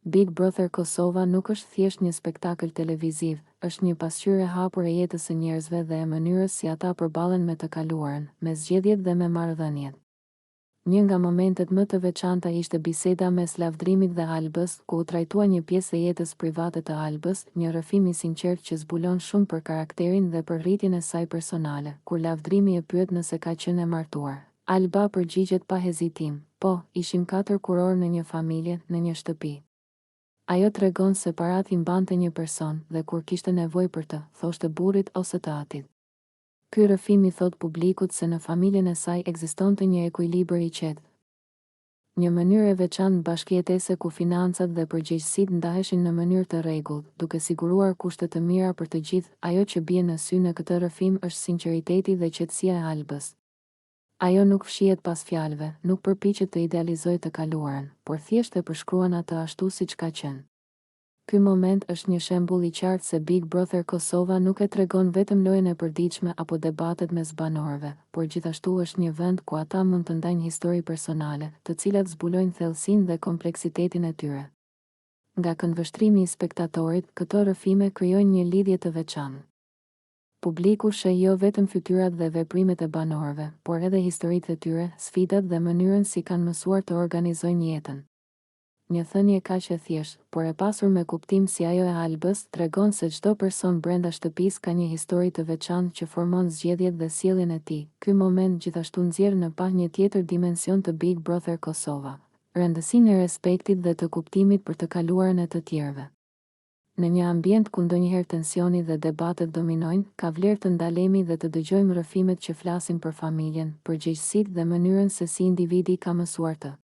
Big Brother Kosova nuk është thjesht një spektakël televiziv, është një pasqyrë e hapur e jetës së njerëzve dhe e mënyrës si ata përballen me të kaluarën, me zgjedhjet dhe me marrëdhëniet. Një nga momentet më të veçanta ishte biseda mes Lavdrimit dhe Albës, ku u trajtua një pjesë e jetës private të Albës, një rrëfim i sinqert që zbulon shumë për karakterin dhe për rritjen e saj personale. Kur Lavdrimi e pyet nëse ka qenë e martuar, Alba përgjigjet pa hezitim: "Po, ishim 4 kurorë në një familje, në një shtëpi." Ajo tregon se parat i mbante një person dhe kur kishte nevojë për të, thoshte burrit ose të atit. Ky rrëfim i thot publikut se në familjen e saj ekzistonte një ekuilibër i qetë. Një mënyrë e veçantë bashkëjetese ku financat dhe përgjegjësitë ndaheshin në mënyrë të rregullt, duke siguruar kushte të mira për të gjithë. Ajo që bie në sy në këtë rrëfim është sinqeriteti dhe qetësia e Albës. Ajo nuk fshihet pas fjalëve, nuk përpiqet të idealizojë të kaluarën, por thjesht e përshkruan atë ashtu siç ka qenë. Ky moment është një shembull i qartë se Big Brother Kosova nuk e tregon vetëm lojën e përditshme apo debatet mes banorëve, por gjithashtu është një vend ku ata mund të ndajnë histori personale, të cilat zbulojnë thellësinë dhe kompleksitetin e tyre. Nga këndvështrimi i spektatorit, këto rrëfime krijojnë një lidhje të veçantë. Publiku sheh jo vetëm fytyrat dhe veprimet e banorëve, por edhe historitë e tyre, sfidat dhe mënyrën si kanë mësuar të organizojnë jetën. Një thënie kaq e thjeshtë, por e pasur me kuptim si ajo e Albës, tregon se çdo person brenda shtëpisë ka një histori të veçantë që formon zgjedhjet dhe sjelljen e tij. Ky moment gjithashtu nxjerr në pa një tjetër dimension të Big Brother Kosova, rëndësinë e respektit dhe të kuptimit për të kaluarën e të tjerëve. Në një ambient ku ndonjëherë tensioni dhe debatet dominojnë, ka vlerë të ndalemi dhe të dëgjojmë rrëfimet që flasin për familjen, përgjegjësitë dhe mënyrën se si individi ka mësuar të